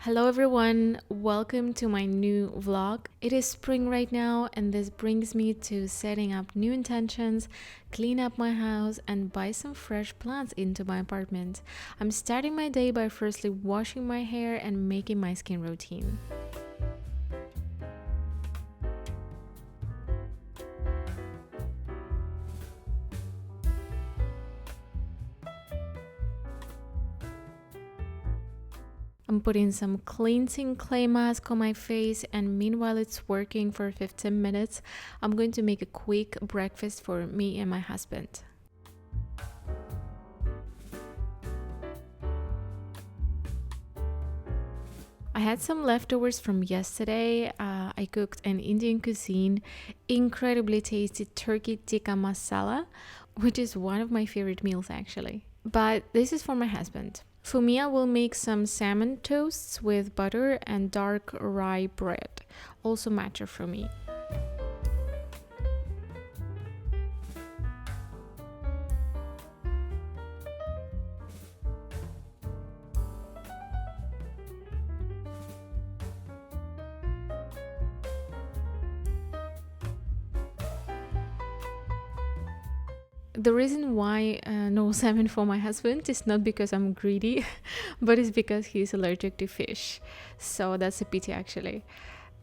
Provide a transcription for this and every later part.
Hello everyone, welcome to my new vlog. It is spring right now and this brings me to setting up new intentions, clean up my house and buy some fresh plants into my apartment. I'm starting my day by firstly washing my hair and making my skin routine. I'm putting some cleansing clay mask on my face, and meanwhile it's working for 15 minutes, I'm going to make a quick breakfast for me and my husband. I had some leftovers from yesterday. I cooked an Indian cuisine, incredibly tasty turkey tikka masala, which is one of my favorite meals actually. But this is for my husband. For me, I will make some salmon toasts with butter and dark rye bread, also matcha for me. The reason why no salmon for my husband is not because I'm greedy, but it's because he's allergic to fish. So that's a pity actually.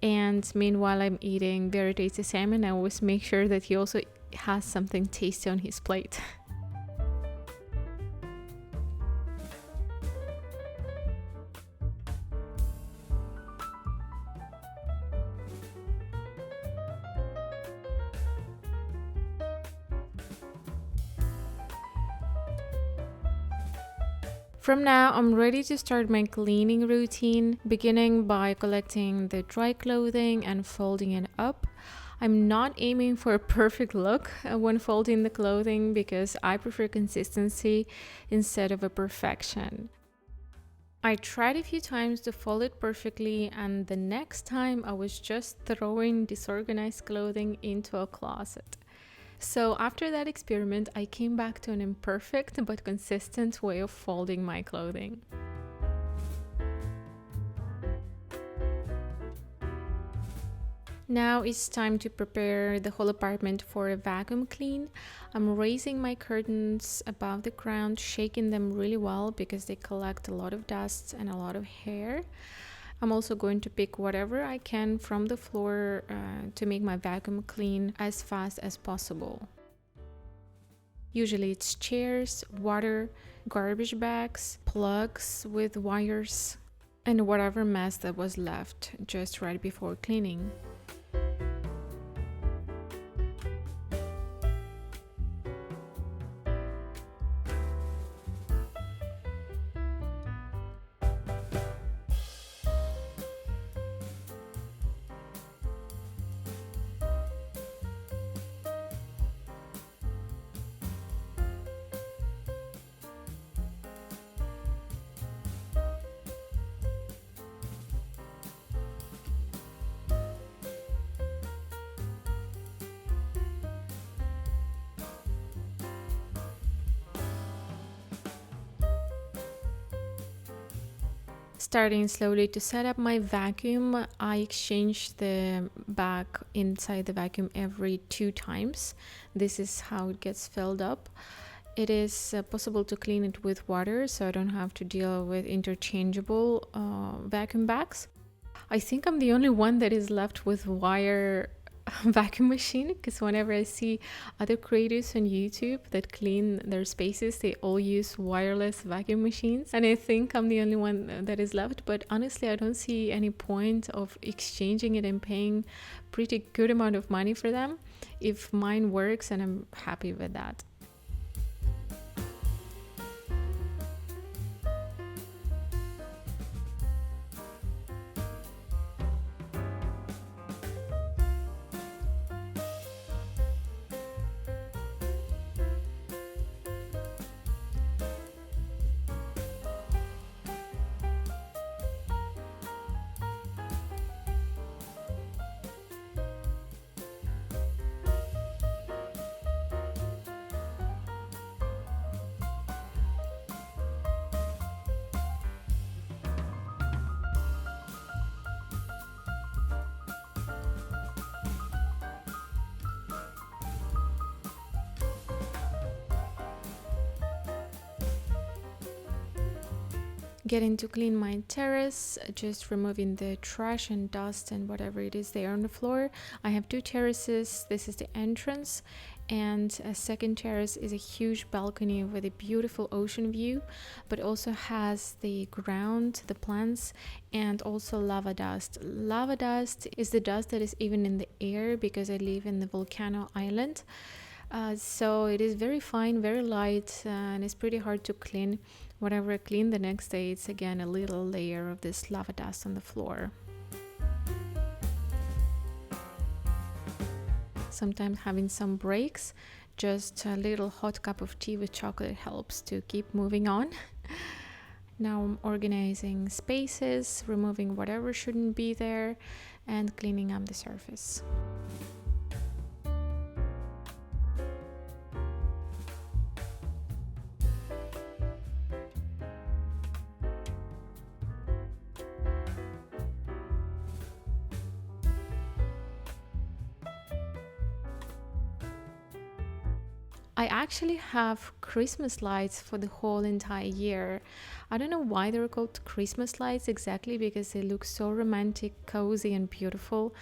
And meanwhile, I'm eating very tasty salmon. I always make sure that he also has something tasty on his plate. From now, I'm ready to start my cleaning routine, beginning by collecting the dry clothing and folding it up. I'm not aiming for a perfect look when folding the clothing because I prefer consistency instead of a perfection. I tried a few times to fold it perfectly, and the next time I was just throwing disorganized clothing into a closet. So after that experiment, I came back to an imperfect but consistent way of folding my clothing. Now it's time to prepare the whole apartment for a vacuum clean. I'm raising my curtains above the ground, shaking them really well because they collect a lot of dust and a lot of hair. I'm also going to pick whatever I can from the floor to make my vacuum clean as fast as possible. Usually it's chairs, water, garbage bags, plugs with wires, and whatever mess that was left just right before cleaning. Starting slowly to set up my vacuum, I exchange the bag inside the vacuum every 2 times. This is how it gets filled up. It is possible to clean it with water, so I don't have to deal with interchangeable vacuum bags. I think I'm the only one that is left with wire vacuum machine, because whenever I see other creators on YouTube that clean their spaces, they all use wireless vacuum machines, and I think I'm the only one that is left. But honestly, I don't see any point of exchanging it and paying pretty good amount of money for them if mine works and I'm happy with that. Getting to clean my terrace, just removing the trash and dust and whatever it is there on the floor. I have 2 terraces. This is the entrance, and a second terrace is a huge balcony with a beautiful ocean view, but also has the ground, the plants, and also lava dust. Lava dust is the dust that is even in the air because I live in the volcano island. So it is very fine, very light, and it's pretty hard to clean. Whatever I clean the next day, it's again a little layer of this lava dust on the floor. Sometimes having some breaks, just a little hot cup of tea with chocolate helps to keep moving on. Now I'm organizing spaces, removing whatever shouldn't be there, and cleaning up the surface. I actually have Christmas lights for the whole entire year. I don't know why they're called Christmas lights exactly, because they look so romantic, cozy, and beautiful.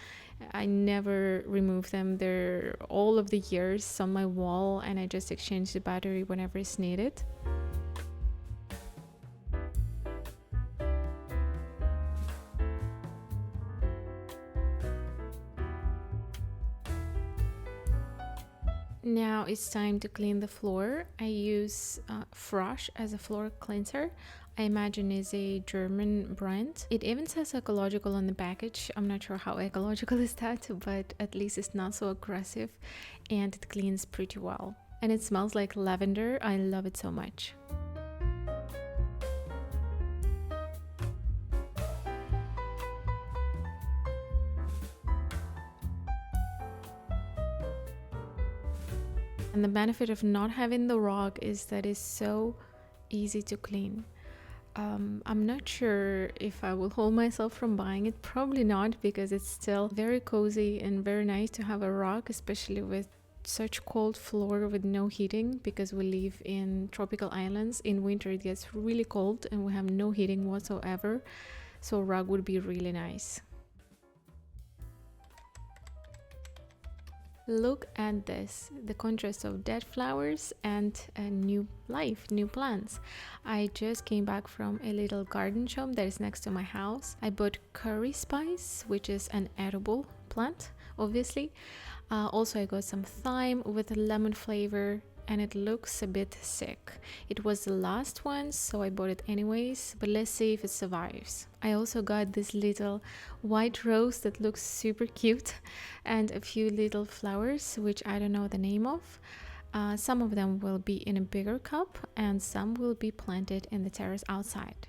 I never remove them. They're all of the years on my wall, and I just exchange the battery whenever it's needed. Now it's time to clean the floor. I use Frosh as a floor cleanser. I imagine it's a German brand. It even says ecological on the package. I'm not sure how ecological is that, but at least it's not so aggressive and it cleans pretty well. And it smells like lavender. I love it so much. And the benefit of not having the rug is that it's so easy to clean. I'm not sure if I will hold myself from buying it. Probably not, because it's still very cozy and very nice to have a rug, especially with such cold floor with no heating, because we live in tropical islands. In winter it gets really cold and we have no heating whatsoever, so a rug would be really nice. Look at this, the contrast of dead flowers and a new life, new plants. I just came back from a little garden shop that is next to my house. I bought curry spice, which is an edible plant, obviously. Also I got some thyme with a lemon flavor, and it looks a bit sick. It was the last one, so I bought it anyways, but let's see if it survives. I also got this little white rose that looks super cute, and a few little flowers, which I don't know the name of. Some of them will be in a bigger cup, and some will be planted in the terrace outside.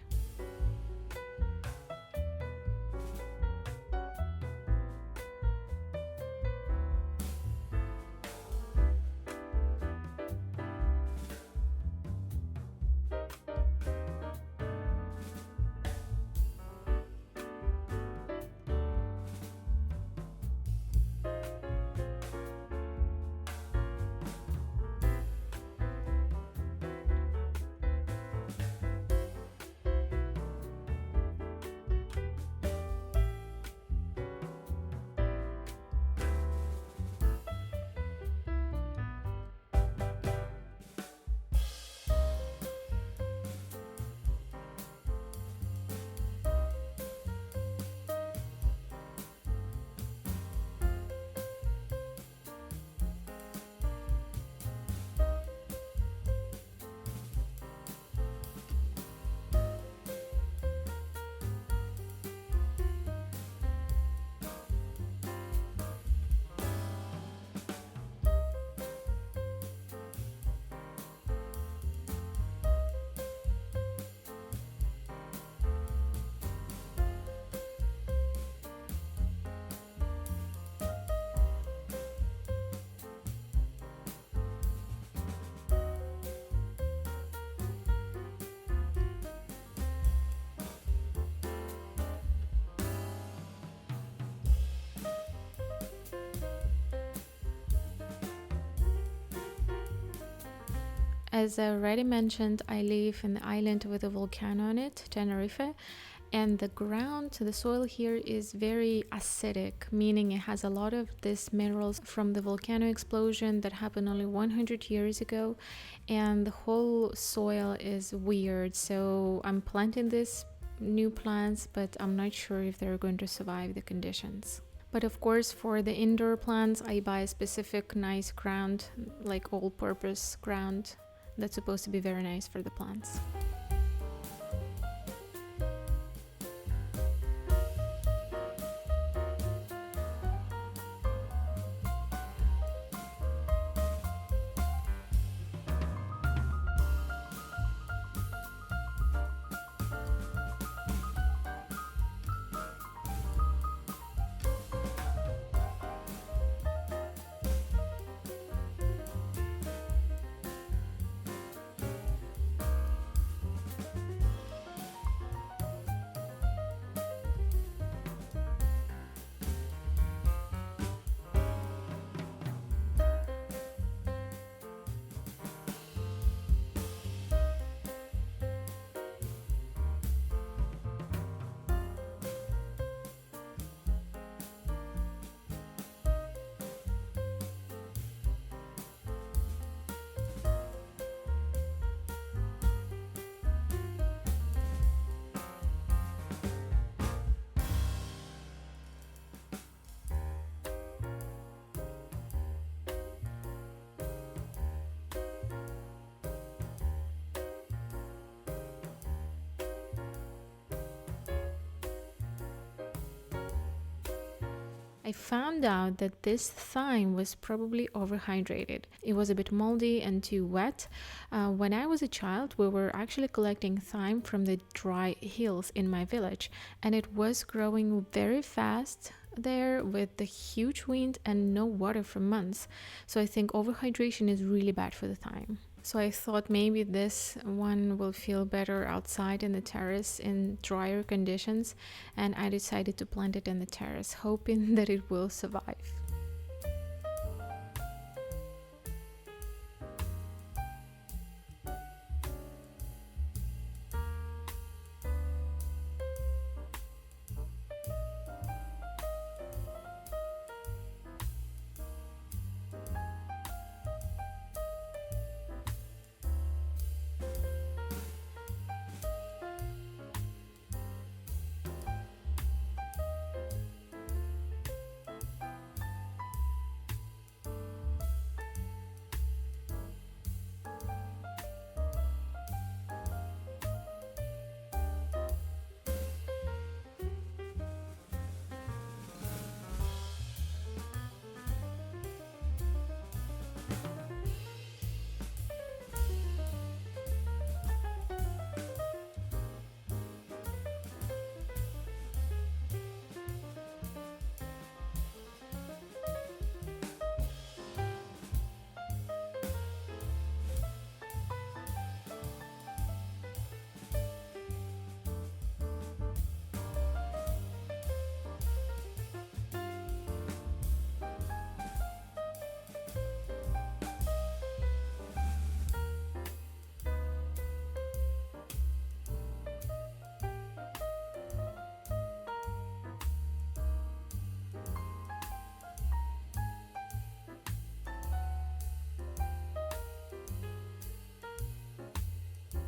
As I already mentioned, I live in the island with a volcano on it, Tenerife, and the soil here is very acidic, meaning it has a lot of these minerals from the volcano explosion that happened only 100 years ago, and the whole soil is weird. So I'm planting these new plants, but I'm not sure if they're going to survive the conditions. But of course, for the indoor plants, I buy a specific nice ground, like all-purpose ground, that's supposed to be very nice for the plants. I found out that this thyme was probably overhydrated. It was a bit moldy and too wet. When I was a child, we were actually collecting thyme from the dry hills in my village, and it was growing very fast there with the huge wind and no water for months. So I think overhydration is really bad for the thyme. So I thought maybe this one will feel better outside in the terrace in drier conditions, and I decided to plant it in the terrace, hoping that it will survive.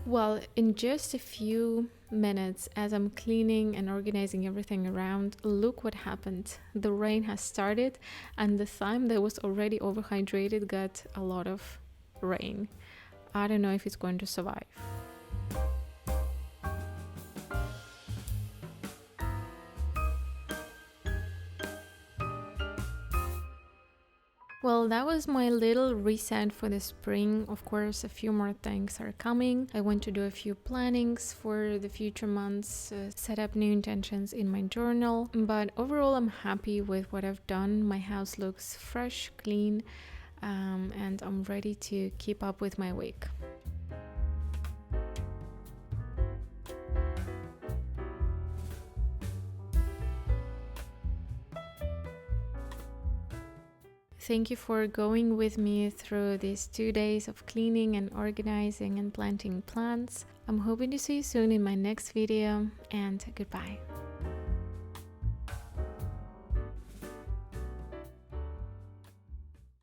Well, in just a few minutes, as I'm cleaning and organizing everything around, look what happened. The rain has started, and the thyme that was already overhydrated got a lot of rain. I don't know if it's going to survive. Well, that was my little reset for the spring. Of course, a few more things are coming. I want to do a few plannings for the future months, set up new intentions in my journal. But overall, I'm happy with what I've done. My house looks fresh, clean, and I'm ready to keep up with my week. Thank you for going with me through these 2 days of cleaning and organizing and planting plants. I'm hoping to see you soon in my next video, and goodbye.